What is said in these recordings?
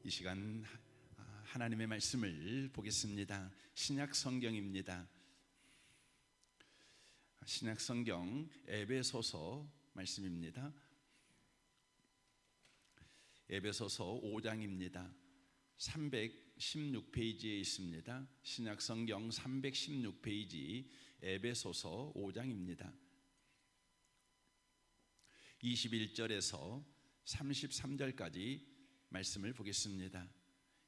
이 시간 하나님의 말씀을 보겠습니다. 신약 성경입니다. 신약 성경 에베소서 말씀입니다. 에베소서 5장입니다. 316페이지에 있습니다. 신약 성경 316페이지 에베소서 5장입니다. 21절에서 33절까지 말씀을 보겠습니다.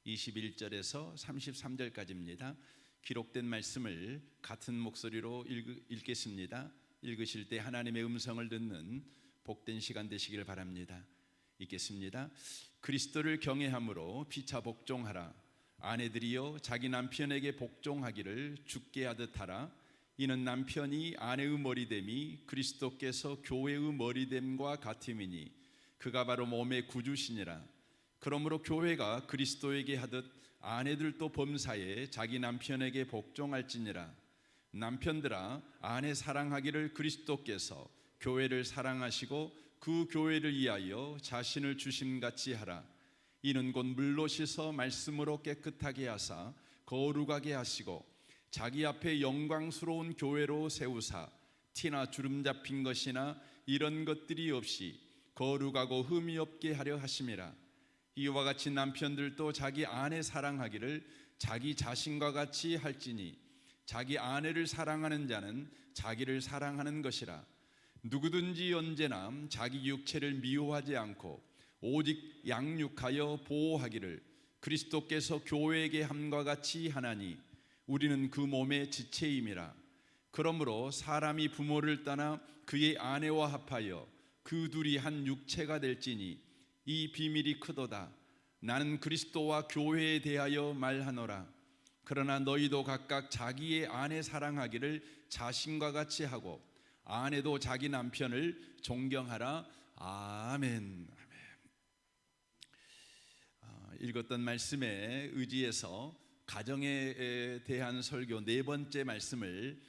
21절에서 33절까지입니다. 기록된 말씀을 같은 목소리로 읽겠습니다. 읽으실 때 하나님의 음성을 듣는 복된 시간 되시길 바랍니다. 읽겠습니다. 그리스도를 경외함으로 피차 복종하라. 아내들이여 자기 남편에게 복종하기를 주께 하듯 하라. 이는 남편이 아내의 머리됨이 그리스도께서 교회의 머리됨과 같음이니 그가 바로 몸의 구주시니라. 그러므로 교회가 그리스도에게 하듯 아내들도 범사에 자기 남편에게 복종할지니라. 남편들아 아내 사랑하기를 그리스도께서 교회를 사랑하시고 그 교회를 위하여 자신을 주심같이 하라. 이는 곧 물로 씻어 말씀으로 깨끗하게 하사 거룩하게 하시고 자기 앞에 영광스러운 교회로 세우사 티나 주름 잡힌 것이나 이런 것들이 없이 거룩하고 흠이 없게 하려 하심이라. 이와 같이 남편들도 자기 아내 사랑하기를 자기 자신과 같이 할지니 자기 아내를 사랑하는 자는 자기를 사랑하는 것이라. 누구든지 언제나 자기 육체를 미워하지 않고 오직 양육하여 보호하기를 그리스도께서 교회에게 함과 같이 하나니 우리는 그 몸의 지체임이라. 그러므로 사람이 부모를 떠나 그의 아내와 합하여 그 둘이 한 육체가 될지니 이 비밀이 크도다. 나는 그리스도와 교회에 대하여 말하노라. 그러나 너희도 각각 자기의 아내 사랑하기를 자신과 같이 하고 아내도 자기 남편을 존경하라. 아멘. 읽었던 말씀에 의지해서 가정에 대한 설교 네 번째 말씀을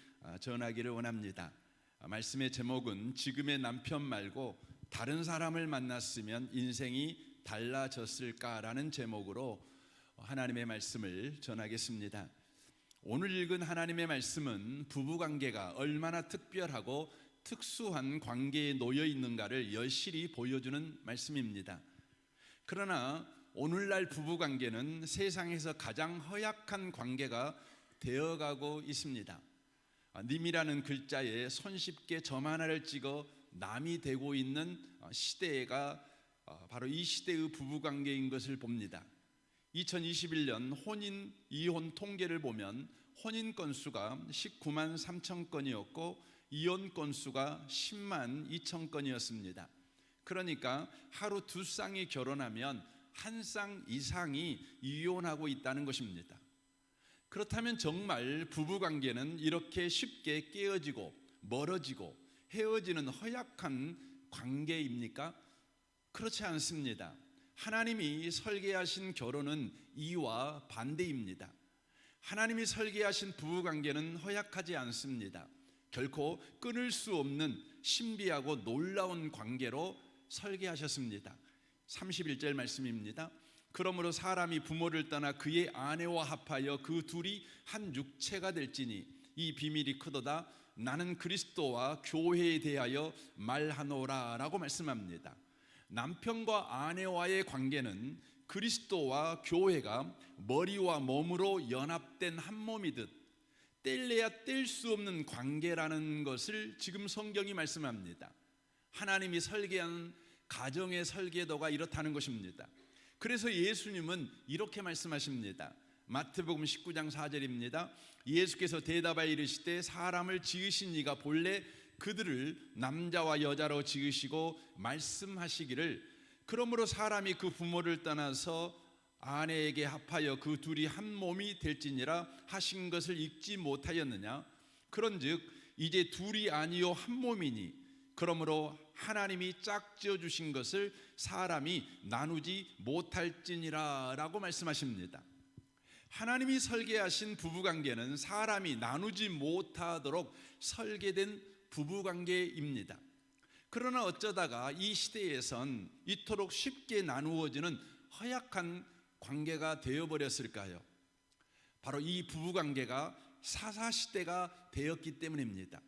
전하기를 원합니다. 말씀의 제목은 지금의 남편 말고 다른 사람을 만났으면 인생이 달라졌을까라는 제목으로 하나님의 말씀을 전하겠습니다. 오늘 읽은 하나님의 말씀은 부부관계가 얼마나 특별하고 특수한 관계에 놓여 있는가를 여실히 보여주는 말씀입니다. 그러나 오늘날 부부관계는 세상에서 가장 허약한 관계가 되어가고 있습니다. 님이라는 글자에 손쉽게 점 하나를 찍어 남이 되고 있는 시대가 바로 이 시대의 부부관계인 것을 봅니다. 2021년 혼인 이혼 통계를 보면 혼인 건수가 19만 3천 건이었고 이혼 건수가 10만 2천 건이었습니다. 그러니까 하루 두 쌍이 결혼하면 한 쌍 이상이 이혼하고 있다는 것입니다. 그렇다면 정말 부부관계는 이렇게 쉽게 깨어지고 멀어지고 헤어지는 허약한 관계입니까? 그렇지 않습니다. 하나님이 설계하신 결혼은 이와 반대입니다. 하나님이 설계하신 부부관계는 허약하지 않습니다. 결코 끊을 수 없는 신비하고 놀라운 관계로 설계하셨습니다. 31절 말씀입니다. 그러므로 사람이 부모를 떠나 그의 아내와 합하여 그 둘이 한 육체가 될지니 이 비밀이 크도다. 나는 그리스도와 교회에 대하여 말하노라 라고 말씀합니다. 남편과 아내와의 관계는 그리스도와 교회가 머리와 몸으로 연합된 한 몸이듯 뗄래야 뗄 수 없는 관계라는 것을 지금 성경이 말씀합니다. 하나님이 설계한 가정의 설계도가 이렇다는 것입니다. 그래서 예수님은 이렇게 말씀하십니다. 마태복음 19장 4절입니다. 예수께서 대답하여 이르시되 사람을 지으신 이가 본래 그들을 남자와 여자로 지으시고 말씀하시기를 그러므로 사람이 그 부모를 떠나서 아내에게 합하여 그 둘이 한 몸이 될지니라 하신 것을 읽지 못하였느냐. 그런즉 이제 둘이 아니요 한 몸이니 그러므로 하나님이 짝지어 주신 것을 사람이 나누지 못할지니라 라고 말씀하십니다. 하나님이 설계하신 부부관계는 사람이 나누지 못하도록 설계된 부부관계입니다. 그러나 어쩌다가 이 시대에선 이토록 쉽게 나누어지는 허약한 관계가 되어버렸을까요? 바로 이 부부관계가 사사시대가 되었기 때문입니다.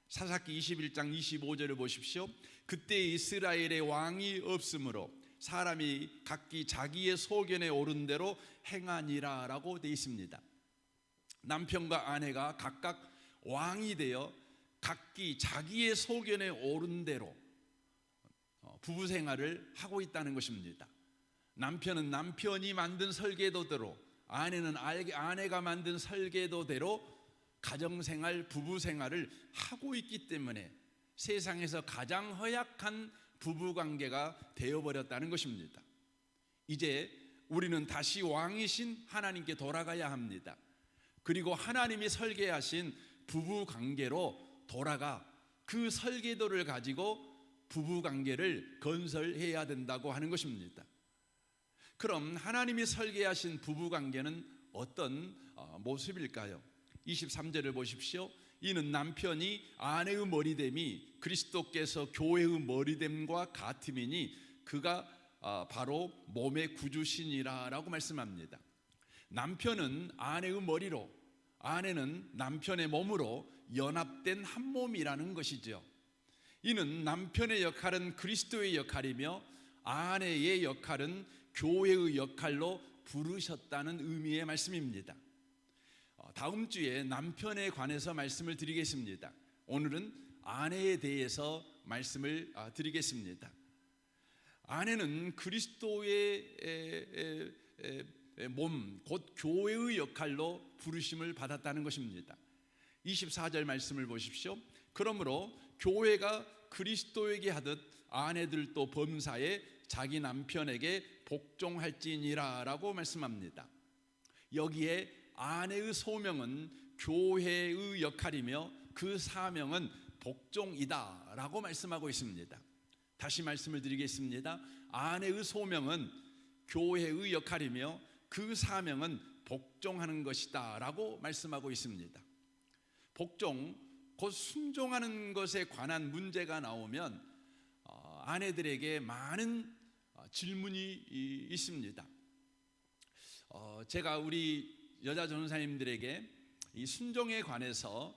사사기 21장 25절을 보십시오. 그때 이스라엘의 왕이 없으므로 사람이 각기 자기의 소견에 오른 대로 행하니라 라고 되어 있습니다. 남편과 아내가 각각 왕이 되어 각기 자기의 소견에 오른 대로 부부 생활을 하고 있다는 것입니다. 남편은 남편이 만든 설계도대로, 아내는 아내가 만든 설계도대로 가정생활, 부부생활을 하고 있기 때문에 세상에서 가장 허약한 부부관계가 되어버렸다는 것입니다. 이제 우리는 다시 왕이신 하나님께 돌아가야 합니다. 그리고 하나님이 설계하신 부부관계로 돌아가 그 설계도를 가지고 부부관계를 건설해야 된다고 하는 것입니다. 그럼 하나님이 설계하신 부부관계는 어떤 모습일까요? 23절을 보십시오. 이는 남편이 아내의 머리됨이 그리스도께서 교회의 머리됨과 같음이니 그가 바로 몸의 구주시니라 라고 말씀합니다. 남편은 아내의 머리로, 아내는 남편의 몸으로 연합된 한 몸이라는 것이죠. 이는 남편의 역할은 그리스도의 역할이며 아내의 역할은 교회의 역할로 부르셨다는 의미의 말씀입니다. 다음 주에 남편에 관해서 말씀을 드리겠습니다. 오늘은 아내에 대해서 말씀을 드리겠습니다. 아내는 그리스도의 몸, 곧 교회의 역할로 부르심을 받았다는 것입니다. 24절 말씀을 보십시오. 그러므로 교회가 그리스도에게 하듯 아내들도 범사에 자기 남편에게 복종할지니라 라고 말씀합니다. 여기에 아내의 소명은 교회의 역할이며 그 사명은 복종이다 라고 말씀하고 있습니다. 다시 말씀을 드리겠습니다. 아내의 소명은 교회의 역할이며 그 사명은 복종하는 것이다 라고 말씀하고 있습니다. 복종, 곧 순종하는 것에 관한 문제가 나오면 아내들에게 많은 질문이 있습니다. 제가 우리 여자 전도사님들에게 이 순종에 관해서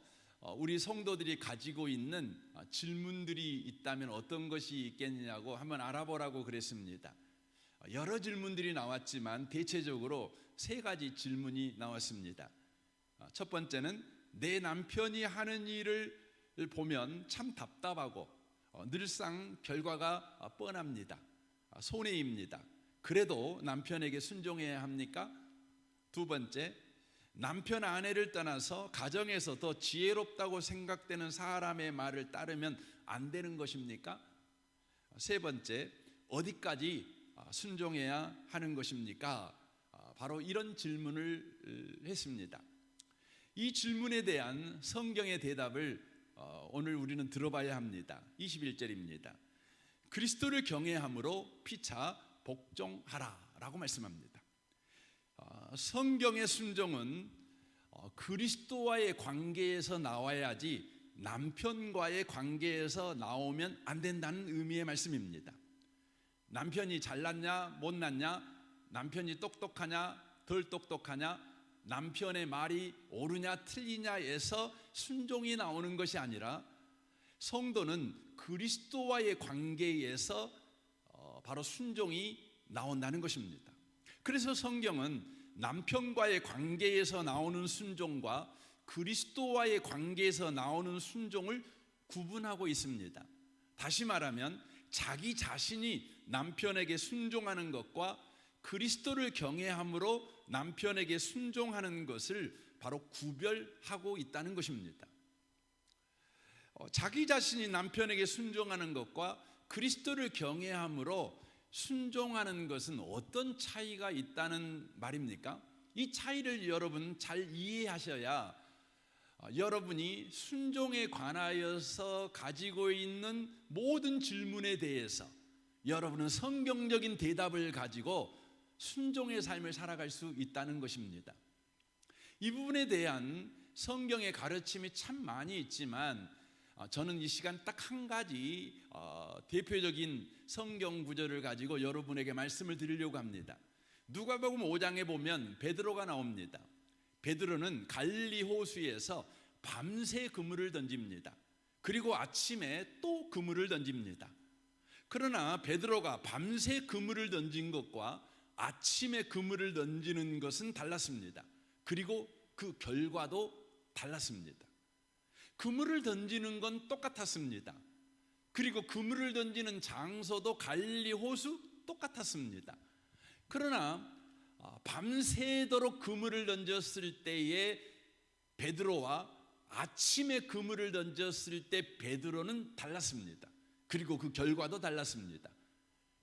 우리 성도들이 가지고 있는 질문들이 있다면 어떤 것이 있겠냐고 한번 알아보라고 그랬습니다. 여러 질문들이 나왔지만 대체적으로 3가지 질문이 나왔습니다. 첫 번째는 내 남편이 하는 일을 보면 참 답답하고 늘상 결과가 뻔합니다. 손해입니다. 그래도 남편에게 순종해야 합니까? 두 번째, 남편 아내를 떠나서 가정에서 더 지혜롭다고 생각되는 사람의 말을 따르면 안 되는 것입니까? 세 번째, 어디까지 순종해야 하는 것입니까? 바로 이런 질문을 했습니다. 이 질문에 대한 성경의 대답을 오늘 우리는 들어봐야 합니다. 21절입니다. 그리스도를 경외함으로 피차 복종하라 라고 말씀합니다. 성경의 순종은 그리스도와의 관계에서 나와야지 남편과의 관계에서 나오면 안 된다는 의미의 말씀입니다. 남편이 잘났냐 못났냐, 남편이 똑똑하냐 덜 똑똑하냐, 남편의 말이 옳으냐 틀리냐에서 순종이 나오는 것이 아니라 성도는 그리스도와의 관계에서 바로 순종이 나온다는 것입니다. 그래서 성경은 남편과의 관계에서 나오는 순종과 그리스도와의 관계에서 나오는 순종을 구분하고 있습니다. 다시 말하면 자기 자신이 남편에게 순종하는 것과 그리스도를 경외함으로 남편에게 순종하는 것을 바로 구별하고 있다는 것입니다. 자기 자신이 남편에게 순종하는 것과 그리스도를 경외함으로 순종하는 것은 어떤 차이가 있다는 말입니까? 이 차이를 여러분 잘 이해하셔야 여러분이 순종에 관하여서 가지고 있는 모든 질문에 대해서 여러분은 성경적인 대답을 가지고 순종의 삶을 살아갈 수 있다는 것입니다. 이 부분에 대한 성경의 가르침이 참 많이 있지만 저는 이 시간 딱 한 가지 대표적인 성경 구절을 가지고 여러분에게 말씀을 드리려고 합니다. 누가복음 5장에 보면 베드로가 나옵니다. 베드로는 갈릴리 호수에서 밤새 그물을 던집니다. 그리고 아침에 또 그물을 던집니다. 그러나 베드로가 밤새 그물을 던진 것과 아침에 그물을 던지는 것은 달랐습니다. 그리고 그 결과도 달랐습니다. 그물을 던지는 건 똑같았습니다. 그리고 그물을 던지는 장소도 갈릴리 호수 똑같았습니다. 그러나 밤새도록 그물을 던졌을 때의 베드로와 아침에 그물을 던졌을 때 베드로는 달랐습니다. 그리고 그 결과도 달랐습니다.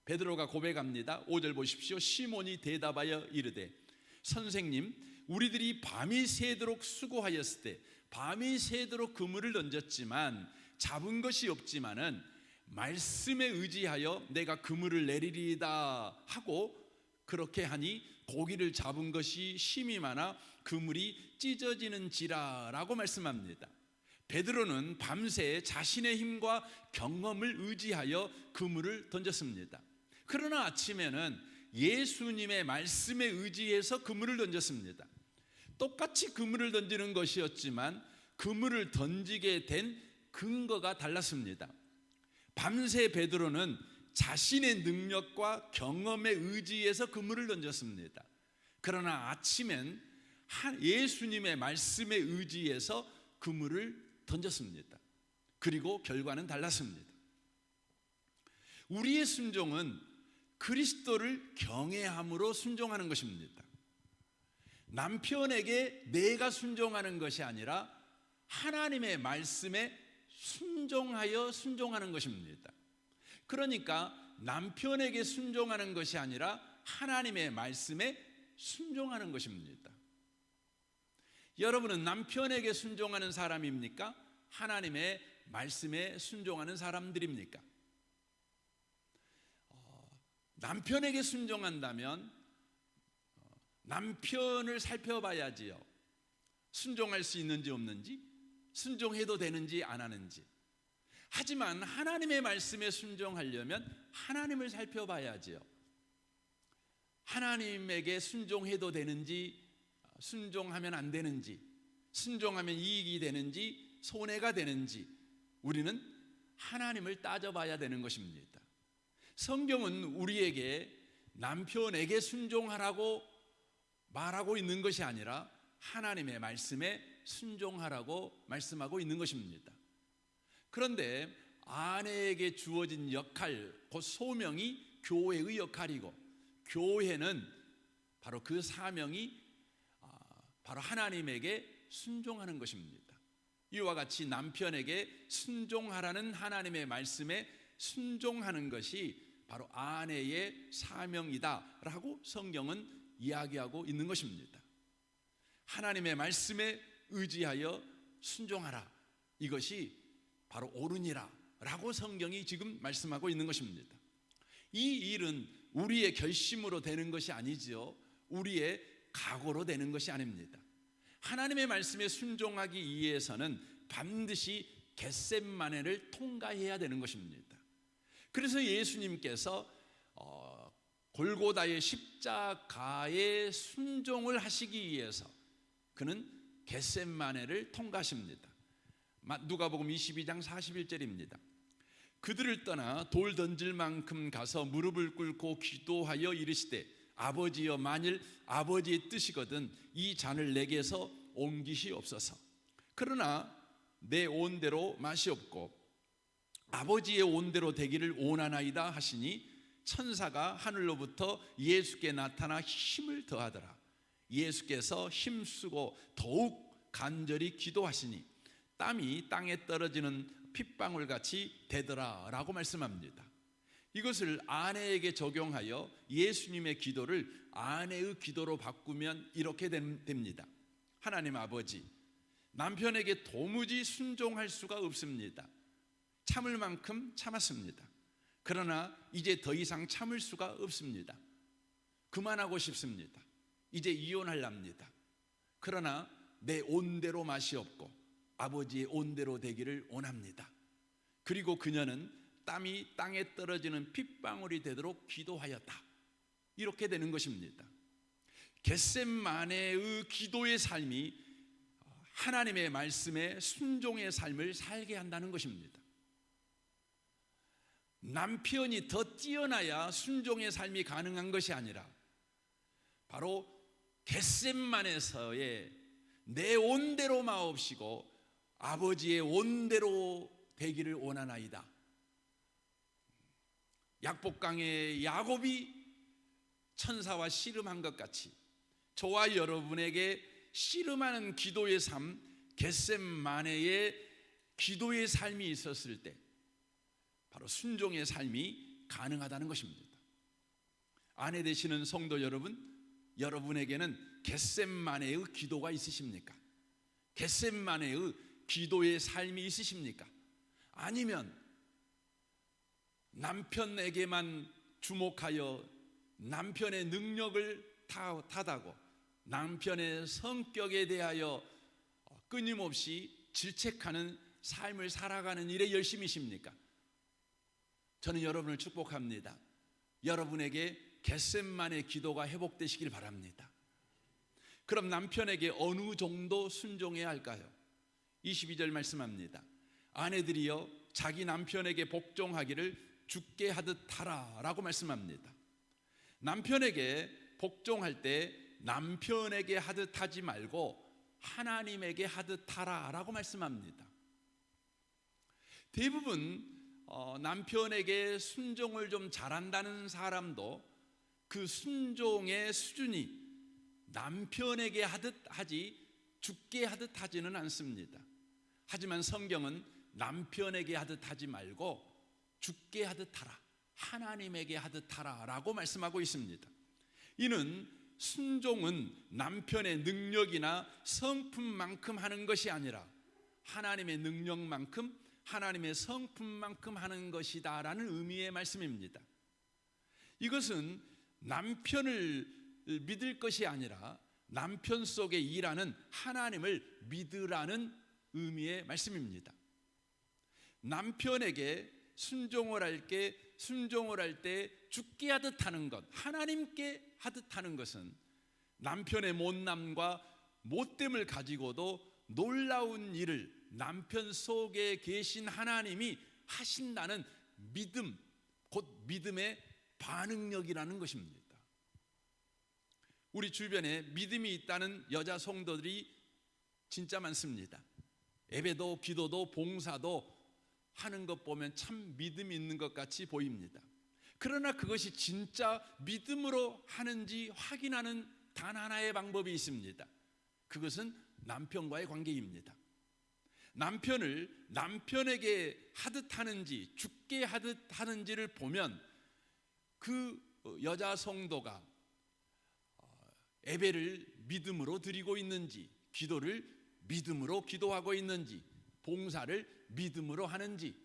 베드로가 고백합니다. 5절 보십시오. 시몬이 대답하여 이르되 선생님, 우리들이 밤이 새도록 수고하였을 때 밤이 새도록 그물을 던졌지만 잡은 것이 없지만은 말씀에 의지하여 내가 그물을 내리리이다 하고 그렇게 하니 고기를 잡은 것이 심이 많아 그물이 찢어지는지라 라고 말씀합니다. 베드로는 밤새 자신의 힘과 경험을 의지하여 그물을 던졌습니다. 그러나 아침에는 예수님의 말씀에 의지해서 그물을 던졌습니다. 똑같이 그물을 던지는 것이었지만 그물을 던지게 된 근거가 달랐습니다. 밤새 베드로는 자신의 능력과 경험에 의지해서 그물을 던졌습니다. 그러나 아침엔 예수님의 말씀에 의지해서 그물을 던졌습니다. 그리고 결과는 달랐습니다. 우리의 순종은 그리스도를 경외함으로 순종하는 것입니다. 남편에게 내가 순종하는 것이 아니라 하나님의 말씀에 순종하여 순종하는 것입니다. 그러니까 남편에게 순종하는 것이 아니라 하나님의 말씀에 순종하는 것입니다. 여러분은 남편에게 순종하는 사람입니까? 하나님의 말씀에 순종하는 사람들입니까? 남편에게 순종한다면 남편을 살펴봐야지요. 순종할 수 있는지 없는지, 순종해도 되는지 안 하는지. 하지만 하나님의 말씀에 순종하려면 하나님을 살펴봐야지요. 하나님에게 순종해도 되는지, 순종하면 안 되는지, 순종하면 이익이 되는지 손해가 되는지 우리는 하나님을 따져봐야 되는 것입니다. 성경은 우리에게 남편에게 순종하라고 말하고 있는 것이 아니라 하나님의 말씀에 순종하라고 말씀하고 있는 것입니다. 그런데 아내에게 주어진 역할, 그 소명이 교회의 역할이고 교회는 바로 그 사명이 바로 하나님에게 순종하는 것입니다. 이와 같이 남편에게 순종하라는 하나님의 말씀에 순종하는 것이 바로 아내의 사명이다라고 성경은 이야기하고 있는 것입니다. 하나님의 말씀에 의지하여 순종하라. 이것이 바로 옳으니라 라고 성경이 지금 말씀하고 있는 것입니다. 이 일은 우리의 결심으로 되는 것이 아니지요. 우리의 각오로 되는 것이 아닙니다. 하나님의 말씀에 순종하기 위해서는 반드시 겟셋마네를 통과해야 되는 것입니다. 그래서 예수님께서 골고다의 십자가에 순종을 하시기 위해서 그는 겟셋마네를 통과하십니다. 누가복음 22장 41절입니다. 그들을 떠나 돌 던질 만큼 가서 무릎을 꿇고 기도하여 이르시되 아버지여, 만일 아버지의 뜻이거든 이 잔을 내게서 옮기시옵소서. 그러나 내 온대로 마시옵고 아버지의 온대로 되기를 원하나이다 하시니 천사가 하늘로부터 예수께 나타나 힘을 더하더라. 예수께서 힘쓰고 더욱 간절히 기도하시니 땀이 땅에 떨어지는 핏방울같이 되더라 라고 말씀합니다. 이것을 아내에게 적용하여 예수님의 기도를 아내의 기도로 바꾸면 이렇게 됩니다. 하나님 아버지, 남편에게 도무지 순종할 수가 없습니다. 참을 만큼 참았습니다. 그러나 이제 더 이상 참을 수가 없습니다. 그만하고 싶습니다. 이제 이혼하렵니다. 그러나 내 온대로 마시옵고 아버지의 온대로 되기를 원합니다. 그리고 그녀는 땀이 땅에 떨어지는 핏방울이 되도록 기도하였다. 이렇게 되는 것입니다. 겟셋마네의 기도의 삶이 하나님의 말씀에 순종의 삶을 살게 한다는 것입니다. 남편이 더 뛰어나야 순종의 삶이 가능한 것이 아니라 바로 겟셋마네에서의 내 온대로 마옵시고 아버지의 온대로 되기를 원하나이다. 약복강의 야곱이 천사와 씨름한 것 같이 저와 여러분에게 씨름하는 기도의 삶, 겟셋마네의 기도의 삶이 있었을 때 바로 순종의 삶이 가능하다는 것입니다. 아내 되시는 성도 여러분, 여러분에게는 겟셋마네의 기도가 있으십니까? 겟셋마네의 기도의 삶이 있으십니까? 아니면 남편에게만 주목하여 남편의 능력을 탓하고 남편의 성격에 대하여 끊임없이 질책하는 삶을 살아가는 일에 열심이십니까? 저는 여러분을 축복합니다. 여러분에게 겟셋마네 기도가 회복되시길 바랍니다. 그럼 남편에게 어느 정도 순종해야 할까요? 22절 말씀합니다. 아내들이여 자기 남편에게 복종하기를 주께 하듯 하라 라고 말씀합니다. 남편에게 복종할 때 남편에게 하듯 하지 말고 하나님에게 하듯 하라 라고 말씀합니다. 대부분 남편에게 순종을 좀 잘한다는 사람도 그 순종의 수준이 남편에게 하듯 하지 주께 하듯 하지는 않습니다. 하지만 성경은 남편에게 하듯 하지 말고 주께 하듯 하라, 하나님에게 하듯 하라 라고 말씀하고 있습니다. 이는 순종은 남편의 능력이나 성품만큼 하는 것이 아니라 하나님의 능력만큼, 하나님의 성품만큼 하는 것이다 라는 의미의 말씀입니다. 이것은 남편을 믿을 것이 아니라 남편 속에 일하는 하나님을 믿으라는 의미의 말씀입니다. 남편에게 순종을 할 때 주께 하듯 하는 것, 하나님께 하듯 하는 것은 남편의 못남과 못됨을 가지고도 놀라운 일을 남편 속에 계신 하나님이 하신다는 믿음, 곧 믿음의 반응력이라는 것입니다. 우리 주변에 믿음이 있다는 여자 성도들이 진짜 많습니다. 예배도 기도도 봉사도 하는 것 보면 참 믿음이 있는 것 같이 보입니다. 그러나 그것이 진짜 믿음으로 하는지 확인하는 단 하나의 방법이 있습니다. 그것은 남편과의 관계입니다. 남편을 남편에게 하듯 하는지 주께 하듯 하는지를 보면 그 여자 성도가 예배를 믿음으로 드리고 있는지, 기도를 믿음으로 기도하고 있는지, 봉사를 믿음으로 하는지,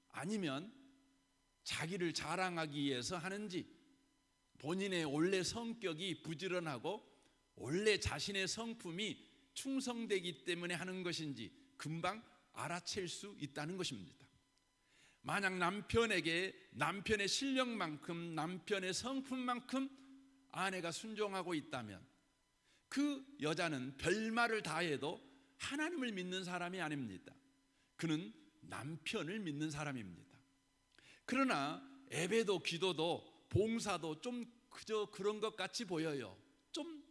아니면 자기를 자랑하기 위해서 하는지, 본인의 원래 성격이 부지런하고 원래 자신의 성품이 충성되기 때문에 하는 것인지 금방 알아챌 수 있다는 것입니다. 만약 남편에게 남편의 실력만큼, 남편의 성품만큼 아내가 순종하고 있다면 그 여자는 별말을 다 해도 하나님을 믿는 사람이 아닙니다. 그는 남편을 믿는 사람입니다. 그러나 예배도 기도도 봉사도 좀 그저 그런 것 같이 보여요. 좀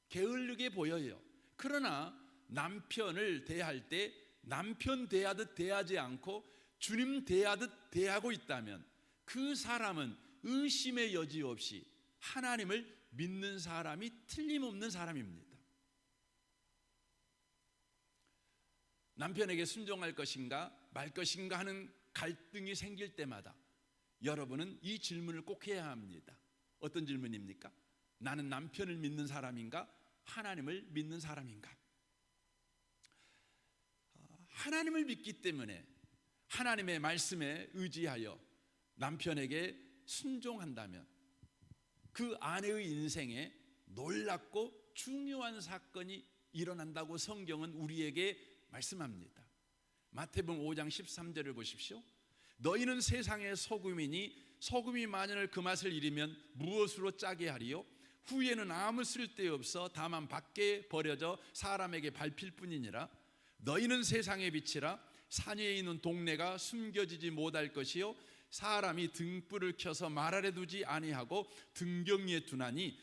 게을르게 보여요. 그러나 남편을 대할 때 남편 대하듯 대하지 않고 주님 대하듯 대하고 있다면 그 사람은 의심의 여지 없이 하나님을 믿는 사람이 틀림없는 사람입니다. 남편에게 순종할 것인가 말 것인가 하는 갈등이 생길 때마다 여러분은 이 질문을 꼭 해야 합니다. 어떤 질문입니까? 나는 남편을 믿는 사람인가? 하나님을 믿는 사람인가? 하나님을 믿기 때문에 하나님의 말씀에 의지하여 남편에게 순종한다면 그 아내의 인생에 놀랍고 중요한 사건이 일어난다고 성경은 우리에게 말씀합니다. 마태복음 5장 13절을 보십시오. 너희는 세상의 소금이니 소금이 만일 그 맛을 잃으면 무엇으로 짜게 하리요? 후에는 아무 쓸데없어 다만 밖에 버려져 사람에게 밟힐 뿐이니라. 너희는 세상의 빛이라. 산 위에 있는 동네가 숨겨지지 못할 것이요 사람이 등불을 켜서 말 아래 두지 아니하고 등경 위에 두나니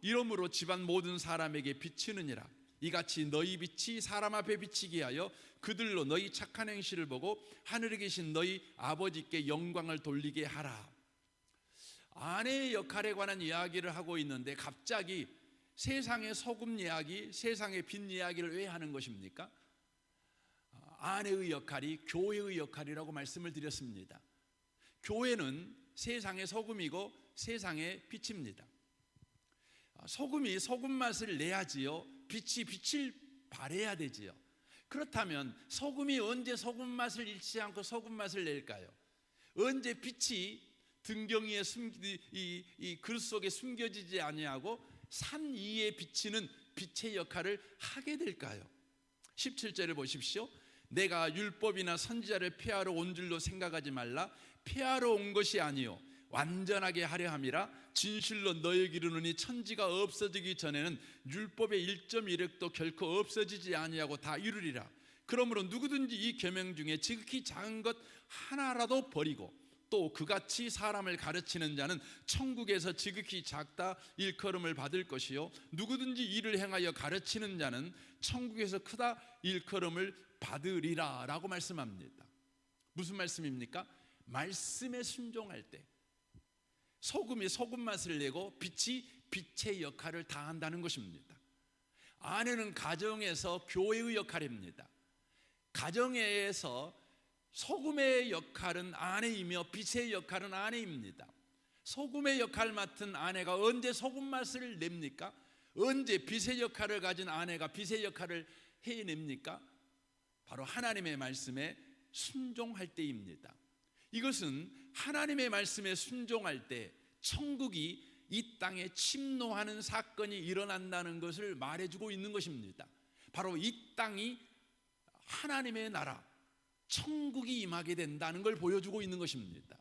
이러므로 집안 모든 사람에게 비치느니라. 이같이 너희 빛이 사람 앞에 비치게 하여 그들로 너희 착한 행실을 보고 하늘에 계신 너희 아버지께 영광을 돌리게 하라. 아내의 역할에 관한 이야기를 하고 있는데 갑자기 세상의 소금 이야기, 세상의 빛 이야기를 왜 하는 것입니까? 아내의 역할이 교회의 역할이라고 말씀을 드렸습니다. 교회는 세상의 소금이고 세상의 빛입니다. 소금이 소금 맛을 내야지요, 빛이 빛을 발해야 되지요. 그렇다면 소금이 언제 소금 맛을 잃지 않고 소금 맛을 낼까요? 언제 빛이 등경 위에 이 글 속에 숨겨지지 아니하고 산 위에 비치는 빛의 역할을 하게 될까요? 17절을 보십시오. 내가 율법이나 선지자를 폐하러 온 줄로 생각하지 말라. 폐하러 온 것이 아니요 완전하게 하려 함이라. 진실로 너에게 이르노니 천지가 없어지기 전에는 율법의 1.1획도 결코 없어지지 아니하고 다 이루리라. 그러므로 누구든지 이 계명 중에 지극히 작은 것 하나라도 버리고 또 그같이 사람을 가르치는 자는 천국에서 지극히 작다 일컬음을 받을 것이요 누구든지 이를 행하여 가르치는 자는 천국에서 크다 일컬음을 받으리라 라고 말씀합니다. 무슨 말씀입니까? 말씀에 순종할 때 소금이 소금 맛을 내고 빛이 빛의 역할을 다한다는 것입니다. 아내는 가정에서 교회의 역할입니다. 가정에서 소금의 역할은 아내이며 빛의 역할은 아내입니다. 소금의 역할 맡은 아내가 언제 소금 맛을 냅니까? 언제 빛의 역할을 가진 아내가 빛의 역할을 해냅니까? 바로 하나님의 말씀에 순종할 때입니다. 이것은 하나님의 말씀에 순종할 때 천국이 이 땅에 침노하는 사건이 일어난다는 것을 말해주고 있는 것입니다. 바로 이 땅이 하나님의 나라 천국이 임하게 된다는 걸 보여주고 있는 것입니다.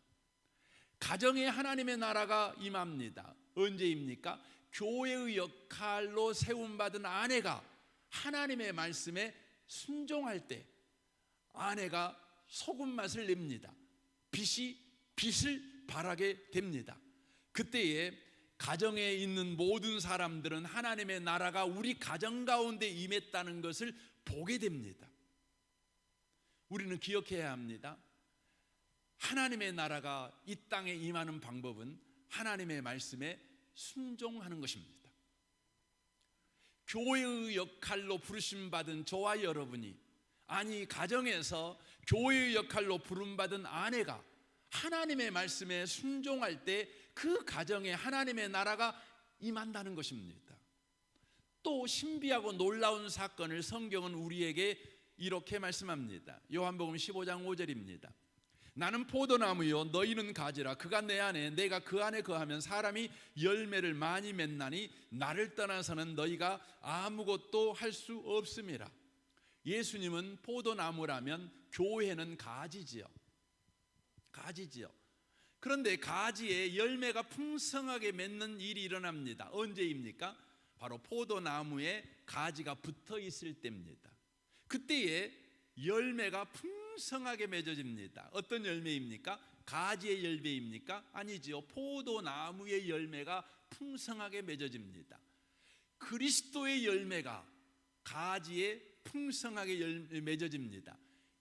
가정에 하나님의 나라가 임합니다. 언제입니까? 교회의 역할로 세움받은 아내가 하나님의 말씀에 순종할 때 아내가 소금 맛을 냅니다. 빛이 빛을 발하게 됩니다. 그때에 가정에 있는 모든 사람들은 하나님의 나라가 우리 가정 가운데 임했다는 것을 보게 됩니다. 우리는 기억해야 합니다. 하나님의 나라가 이 땅에 임하는 방법은 하나님의 말씀에 순종하는 것입니다. 교회의 역할로 부르심받은 저와 여러분이, 아니 가정에서 교회의 역할로 부름받은 아내가 하나님의 말씀에 순종할 때 그 가정에 하나님의 나라가 임한다는 것입니다. 또 신비하고 놀라운 사건을 성경은 우리에게 이렇게 말씀합니다. 요한복음 15장 5절입니다. 나는 포도나무요 너희는 가지라. 그가 내 안에 내가 그 안에 거하면 사람이 열매를 많이 맺나니 나를 떠나서는 너희가 아무것도 할 수 없음이라. 예수님은 포도나무라면 교회는 가지지요. 가지지요. 그런데 가지에 열매가 풍성하게 맺는 일이 일어납니다. 언제입니까? 바로 포도나무에 가지가 붙어 있을 때입니다. 그때에 열매가 풍성하게 맺어집니다. 어떤 열매입니까? 가지의 열매입니까? 아니지요. 포도나무의 열매가 풍성하게 맺어집니다. 그리스도의 열매가 가지에 풍성하게 맺어집니다.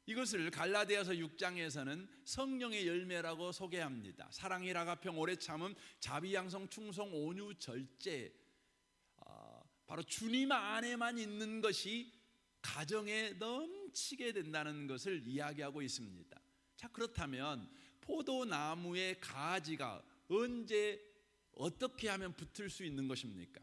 이것을 갈라디아서 6장에서는 성령의 열매라고 소개합니다. 사랑이 라가평 오래 참음 자비 양성 충성 온유 절제, 바로 주님 안에만 있는 것이 가정에 넘치게 된다는 것을 이야기하고 있습니다. 자, 그렇다면 포도나무의 가지가 언제 어떻게 하면 붙을 수 있는 것입니까?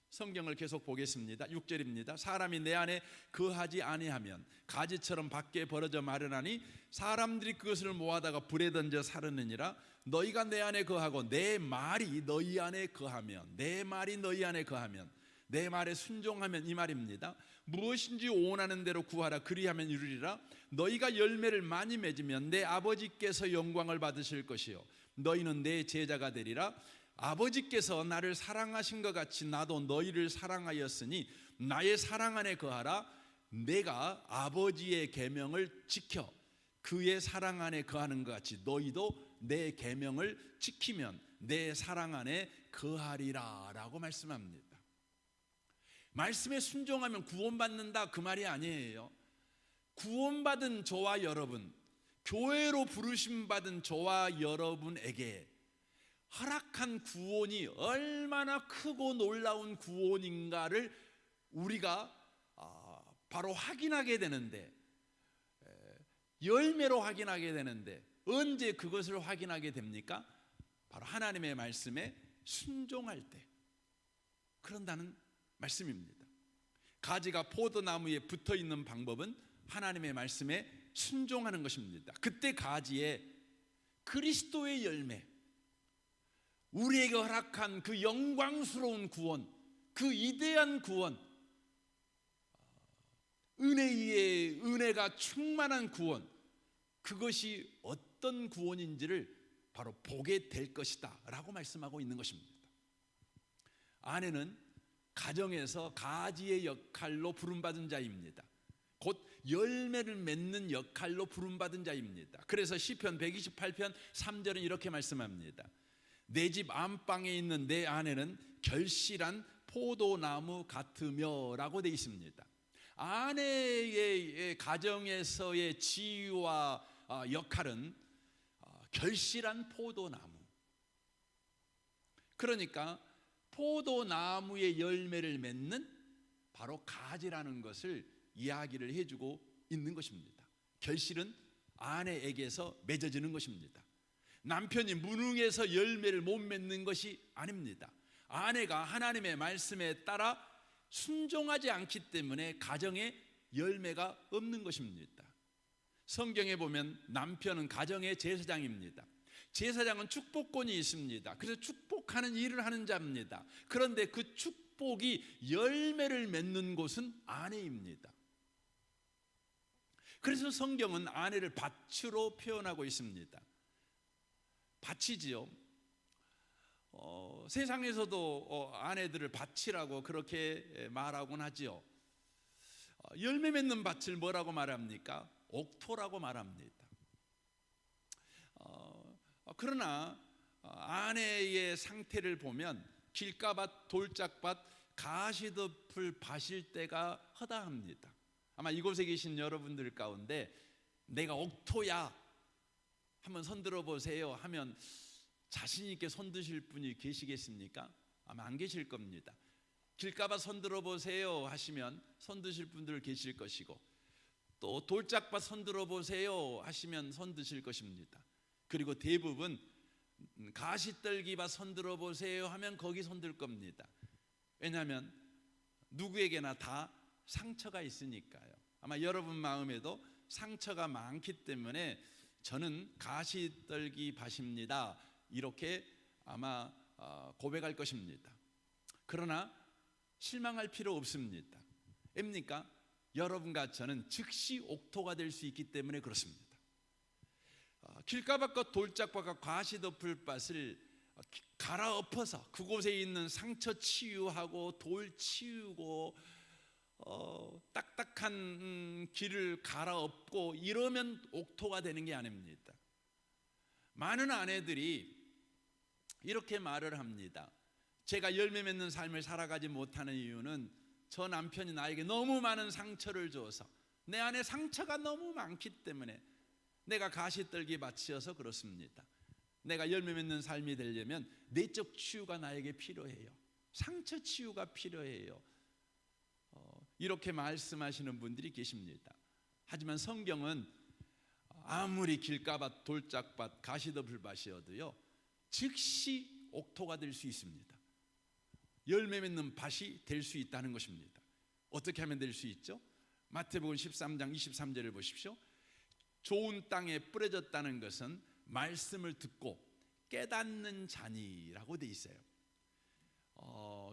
성경을 계속 보겠습니다. 6절입니다. 사람이 내 안에 거하지 아니하면 가지처럼 밖에 벌어져 마르나니 사람들이 그것을 모아다가 불에 던져 사르느니라. 너희가 내 안에 거하고 내 말이 너희 안에 거하면, 내 말이 너희 안에 거하면 내 말에 순종하면 이 말입니다. 무엇인지 원하는 대로 구하라. 그리하면 이루리라. 너희가 열매를 많이 맺으면 내 아버지께서 영광을 받으실 것이요 너희는 내 제자가 되리라. 아버지께서 나를 사랑하신 것 같이 나도 너희를 사랑하였으니 나의 사랑 안에 거하라. 내가 아버지의 계명을 지켜 그의 사랑 안에 거하는 것 같이 너희도 내 계명을 지키면 내 사랑 안에 거하리라 라고 말씀합니다. 말씀에 순종하면 구원받는다 그 말이 아니에요. 구원받은 저와 여러분, 교회로 부르심 받은 저와 여러분에게 허락한 구원이 얼마나 크고 놀라운 구원인가를 우리가 바로 확인하게 되는데, 열매로 확인하게 되는데, 언제 그것을 확인하게 됩니까? 바로 하나님의 말씀에 순종할 때 그런다는 말씀입니다. 가지가 포도나무에 붙어 있는 방법은 하나님의 말씀에 순종하는 것입니다. 그때 가지에 그리스도의 열매, 우리에게 허락한 그 영광스러운 구원, 그 위대한 구원, 은혜 위에 은혜가 충만한 구원, 그것이 어떤 구원인지를 바로 보게 될 것이다 라고 말씀하고 있는 것입니다. 아내는 가정에서 가지의 역할로 부름받은 자입니다. 곧 열매를 맺는 역할로 부름받은 자입니다. 그래서 시편 128편 3절은 이렇게 말씀합니다. 내 집 안방에 있는 내 아내는 결실한 포도나무 같으며 라고 되어 있습니다. 아내의 가정에서의 지위와 역할은 결실한 포도나무, 그러니까 포도나무의 열매를 맺는 바로 가지라는 것을 이야기를 해주고 있는 것입니다. 결실은 아내에게서 맺어지는 것입니다. 남편이 무능해서 열매를 못 맺는 것이 아닙니다. 아내가 하나님의 말씀에 따라 순종하지 않기 때문에 가정에 열매가 없는 것입니다. 성경에 보면 남편은 가정의 제사장입니다. 제사장은 축복권이 있습니다. 그래서 축복하는 일을 하는 자입니다. 그런데 그 축복이 열매를 맺는 곳은 아내입니다. 그래서 성경은 아내를 밭으로 표현하고 있습니다. 밭이지요. 세상에서도 아내들을 밭이라고 그렇게 말하곤 하지요. 열매 맺는 밭을 뭐라고 말합니까? 옥토라고 말합니다. 그러나 아내의 상태를 보면 길가밭, 돌짝밭, 가시덮을 밭일 때가 허다합니다. 아마 이곳에 계신 여러분들 가운데 내가 옥토야 한번 손들어 보세요 하면 자신 있게 손드실 분이 계시겠습니까? 아마 안 계실 겁니다. 길가밭 손들어 보세요 하시면 손드실 분들 계실 것이고, 또 돌짝밭 손들어 보세요 하시면 손드실 것입니다. 그리고 대부분 가시떨기밭 손들어 보세요 하면 거기 손들 겁니다. 왜냐하면 누구에게나 다 상처가 있으니까요. 아마 여러분 마음에도 상처가 많기 때문에 저는 가시떨기밭입니다 이렇게 아마 고백할 것입니다. 그러나 실망할 필요 없습니다. 왜입니까? 여러분과 저는 즉시 옥토가 될 수 있기 때문에 그렇습니다. 길가밭과 돌짝밭과 가시덮을 밭을 갈아엎어서 그곳에 있는 상처 치유하고 돌 치우고 딱딱한 길을 갈아엎고 이러면 옥토가 되는 게 아닙니다. 많은 아내들이 이렇게 말을 합니다. 제가 열매 맺는 삶을 살아가지 못하는 이유는 저 남편이 나에게 너무 많은 상처를 줘서, 내 안에 상처가 너무 많기 때문에 내가 가시떨기 밭이어서 그렇습니다. 내가 열매 맺는 삶이 되려면 내적 치유가 나에게 필요해요. 상처 치유가 필요해요. 이렇게 말씀하시는 분들이 계십니다. 하지만 성경은 아무리 길가밭, 돌짝밭, 가시덮을 밭이어도요 즉시 옥토가 될 수 있습니다. 열매 맺는 밭이 될 수 있다는 것입니다. 어떻게 하면 될 수 있죠? 마태복음 13장 23절을 보십시오. 좋은 땅에 뿌려졌다는 것은 말씀을 듣고 깨닫는 자니라고 돼 있어요.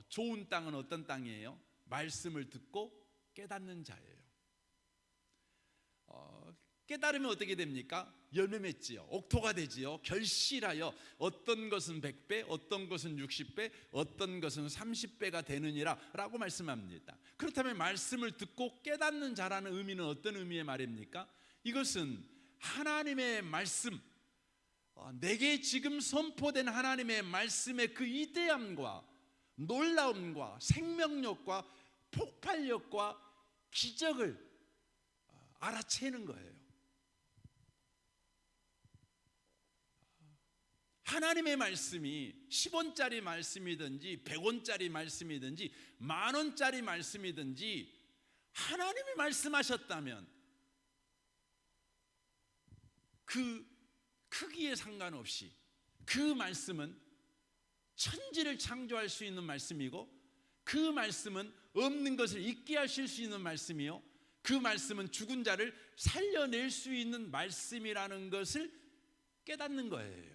좋은 땅은 어떤 땅이에요? 말씀을 듣고 깨닫는 자예요. 깨달으면 어떻게 됩니까? 열매 맺지요. 옥토가 되지요. 결실하여 어떤 것은 100배, 어떤 것은 60배, 어떤 것은 30배가 되느니라 라고 말씀합니다. 그렇다면 말씀을 듣고 깨닫는 자라는 의미는 어떤 의미의 말입니까? 이것은 하나님의 말씀, 내게 지금 선포된 하나님의 말씀의 그 이대함과 놀라움과 생명력과 폭발력과 기적을 알아채는 거예요. 하나님의 말씀이 10원짜리 말씀이든지 100원짜리 말씀이든지 10,000원짜리 말씀이든지 하나님이 말씀하셨다면 그 크기에 상관없이 그 말씀은 천지를 창조할 수 있는 말씀이고, 그 말씀은 없는 것을 있게 하실 수 있는 말씀이요, 그 말씀은 죽은 자를 살려낼 수 있는 말씀이라는 것을 깨닫는 거예요.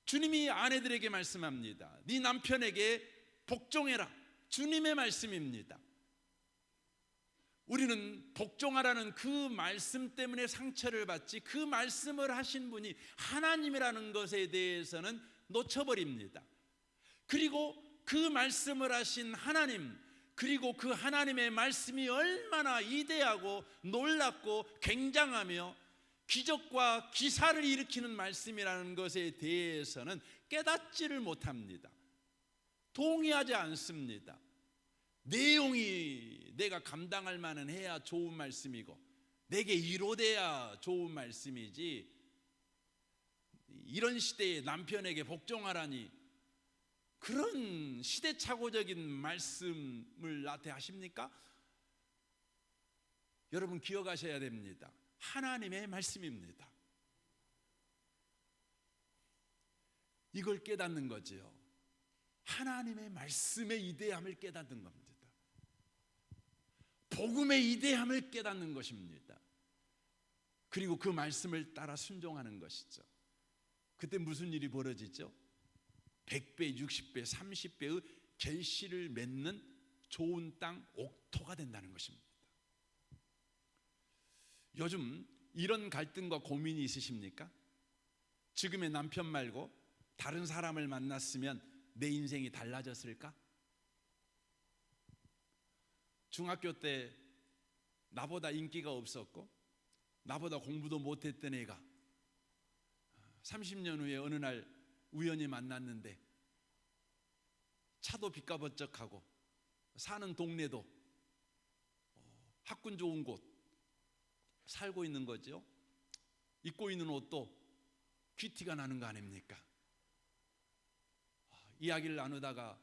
주님이 아내들에게 말씀합니다. 네 남편에게 복종해라. 주님의 말씀입니다. 우리는 복종하라는 그 말씀 때문에 상처를 받지, 그 말씀을 하신 분이 하나님이라는 것에 대해서는 놓쳐버립니다. 그리고 그 말씀을 하신 하나님, 그리고 그 하나님의 말씀이 얼마나 이대하고 놀랍고 굉장하며 기적과 기사를 일으키는 말씀이라는 것에 대해서는 깨닫지를 못합니다. 동의하지 않습니다. 내용이 내가 감당할 만은 해야 좋은 말씀이고 내게 이로돼야 좋은 말씀이지, 이런 시대에 남편에게 복종하라니 그런 시대착오적인 말씀을 나한테 하십니까? 여러분 기억하셔야 됩니다. 하나님의 말씀입니다. 이걸 깨닫는 거지요. 하나님의 말씀의 이대함을 깨닫는 겁니다. 복음의 이대함을 깨닫는 것입니다. 그리고 그 말씀을 따라 순종하는 것이죠. 그때 무슨 일이 벌어지죠? 100배, 60배, 30배의 결실을 맺는 좋은 땅, 옥토가 된다는 것입니다. 요즘 이런 갈등과 고민이 있으십니까? 지금의 남편 말고 다른 사람을 만났으면 내 인생이 달라졌을까? 중학교 때 나보다 인기가 없었고 나보다 공부도 못했던 애가 30년 후에 어느 날 우연히 만났는데 차도 빚가번쩍하고 사는 동네도 학군 좋은 곳 살고 있는 거죠. 입고 있는 옷도 귀티가 나는 거 아닙니까? 이야기를 나누다가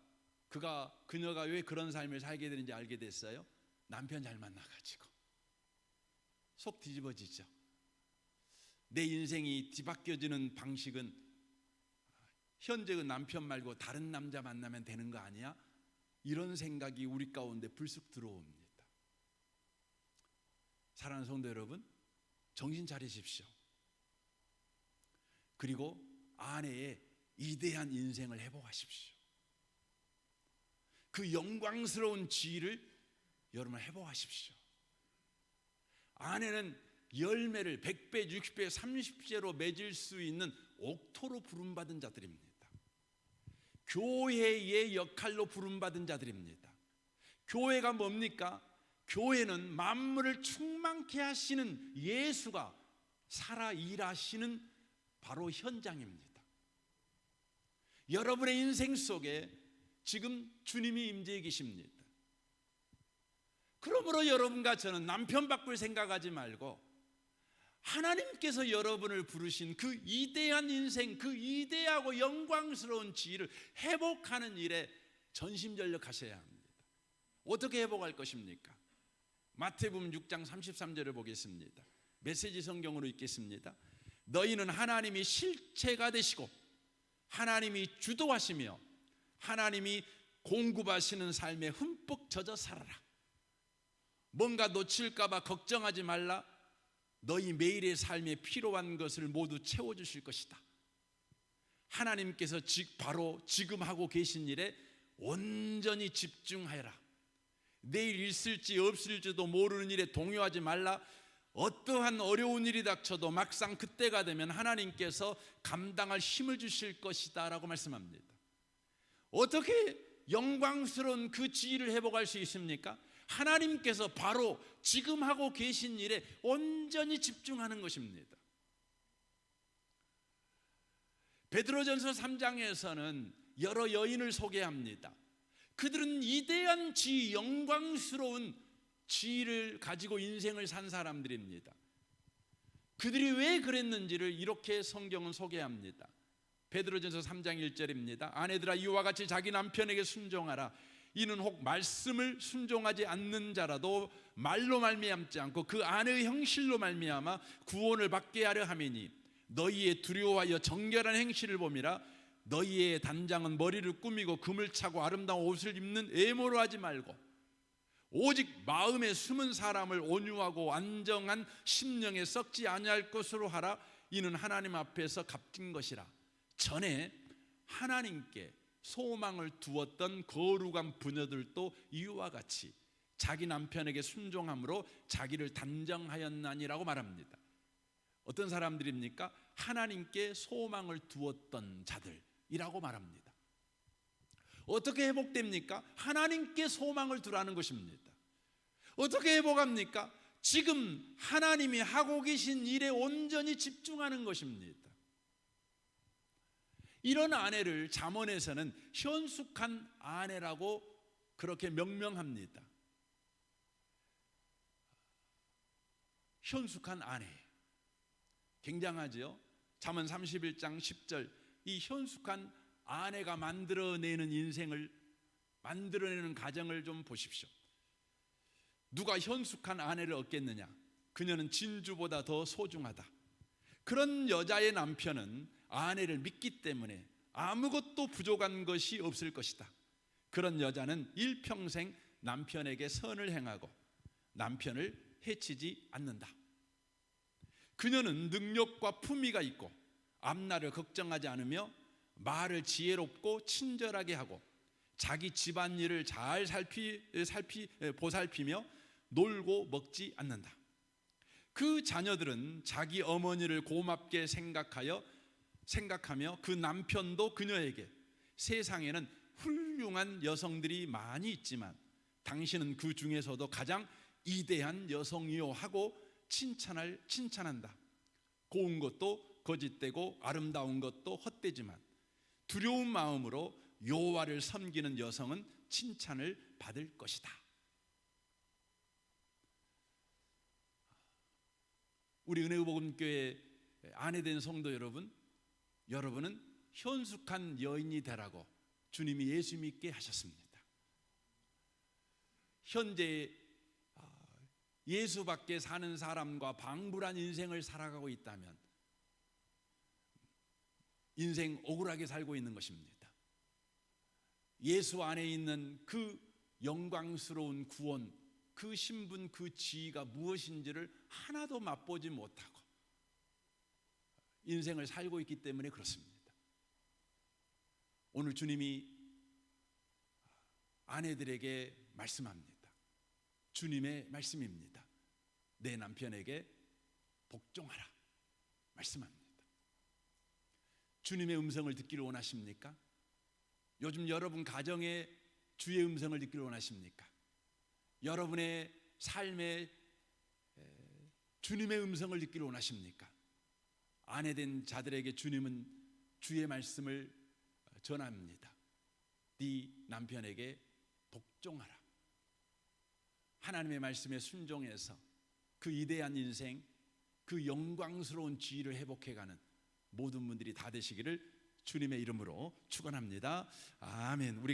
그녀가 왜 그런 삶을 살게 되는지 알게 됐어요. 남편 잘 만나가지고 속 뒤집어지죠. 내 인생이 뒤바뀌어지는 방식은 현재의 남편 말고 다른 남자 만나면 되는 거 아니야? 이런 생각이 우리 가운데 불쑥 들어옵니다. 사랑하는 성도 여러분, 정신 차리십시오. 그리고 아내의 이대한 인생을 회복하십시오. 그 영광스러운 지위를 여러분 회복하십시오. 아내는 열매를 100배, 60배, 30배로 맺을 수 있는 옥토로 부름받은 자들입니다. 교회의 역할로 부름받은 자들입니다. 교회가 뭡니까? 교회는 만물을 충만케 하시는 예수가 살아 일하시는 바로 현장입니다. 여러분의 인생 속에 지금 주님이 임재해 계십니다. 그러므로 여러분과 저는 남편 바꿀 생각하지 말고 하나님께서 여러분을 부르신 그 이대한 인생, 그 이대하고 영광스러운 지위를 회복하는 일에 전심전력하셔야 합니다. 어떻게 회복할 것입니까? 마태복음 6장 33절을 보겠습니다. 메시지 성경으로 읽겠습니다. 너희는 하나님이 실체가 되시고 하나님이 주도하시며 하나님이 공급하시는 삶에 흠뻑 젖어 살아라. 뭔가 놓칠까 봐 걱정하지 말라. 너희 매일의 삶에 필요한 것을 모두 채워주실 것이다. 하나님께서 바로 지금 하고 계신 일에 온전히 집중하여라. 내일 있을지 없을지도 모르는 일에 동요하지 말라. 어떠한 어려운 일이 닥쳐도 막상 그때가 되면 하나님께서 감당할 힘을 주실 것이다 라고 말씀합니다. 어떻게 영광스러운 그 지위를 회복할 수 있습니까? 하나님께서 바로 지금 하고 계신 일에 온전히 집중하는 것입니다. 베드로전서 3장에서는 여러 여인을 소개합니다. 그들은 위대한 지위, 영광스러운 지위를 가지고 인생을 산 사람들입니다. 그들이 왜 그랬는지를 이렇게 성경은 소개합니다. 베드로전서 3장 1절입니다. 아내들아 이와 같이 자기 남편에게 순종하라. 이는 혹 말씀을 순종하지 않는 자라도 말로 말미암지 않고 그 아내의 형실로 말미암아 구원을 받게 하려 함이니 너희의 두려워하여 정결한 행실을 봄이라. 너희의 단장은 머리를 꾸미고 금을 차고 아름다운 옷을 입는 애모로 하지 말고 오직 마음에 숨은 사람을 온유하고 안정한 심령에 썩지 아니할 것으로 하라. 이는 하나님 앞에서 값진 것이라. 전에 하나님께 소망을 두었던 거룩한 부녀들도 이와 같이 자기 남편에게 순종함으로 자기를 단정하였나니라고 말합니다. 어떤 사람들입니까? 하나님께 소망을 두었던 자들이라고 말합니다. 어떻게 회복됩니까? 하나님께 소망을 두라는 것입니다. 어떻게 회복합니까? 지금 하나님이 하고 계신 일에 온전히 집중하는 것입니다. 이런 아내를 잠언에서는 현숙한 아내라고 그렇게 명명합니다. 현숙한 아내, 굉장하죠? 잠언 31장 10절, 이 현숙한 아내가 만들어내는 인생을, 만들어내는 가정을 좀 보십시오. 누가 현숙한 아내를 얻겠느냐? 그녀는 진주보다 더 소중하다. 그런 여자의 남편은 아내를 믿기 때문에 아무것도 부족한 것이 없을 것이다. 그런 여자는 일평생 남편에게 선을 행하고 남편을 해치지 않는다. 그녀는 능력과 품위가 있고 앞날을 걱정하지 않으며 말을 지혜롭고 친절하게 하고 자기 집안일을 잘 보살피며 놀고 먹지 않는다. 그 자녀들은 자기 어머니를 고맙게 생각하며 그 남편도 그녀에게 세상에는 훌륭한 여성들이 많이 있지만 당신은 그 중에서도 가장 위대한 여성이요 하고 칭찬한다. 고운 것도 거짓되고 아름다운 것도 헛되지만 두려운 마음으로 여호와를 섬기는 여성은 칭찬을 받을 것이다. 우리 은혜복음교회 아내된 성도 여러분, 여러분은 현숙한 여인이 되라고 주님이 예수 믿게 하셨습니다. 현재 예수 밖에 사는 사람과 방불한 인생을 살아가고 있다면 인생 억울하게 살고 있는 것입니다. 예수 안에 있는 그 영광스러운 구원, 그 신분, 그 지위가 무엇인지를 하나도 맛보지 못하고 인생을 살고 있기 때문에 그렇습니다. 오늘 주님이 아내들에게 말씀합니다. 주님의 말씀입니다. 내 남편에게 복종하라 말씀합니다. 주님의 음성을 듣기를 원하십니까? 요즘 여러분 가정에 주의 음성을 듣기를 원하십니까? 여러분의 삶에 주님의 음성을 듣기를 원하십니까? 아내된 자들에게 주님은 주의 말씀을 전합니다. 네 남편에게 복종하라. 하나님의 말씀에 순종해서 그 위대한 인생, 그 영광스러운 지위를 회복해가는 모든 분들이 다 되시기를 주님의 이름으로 축원합니다. 아멘. 우리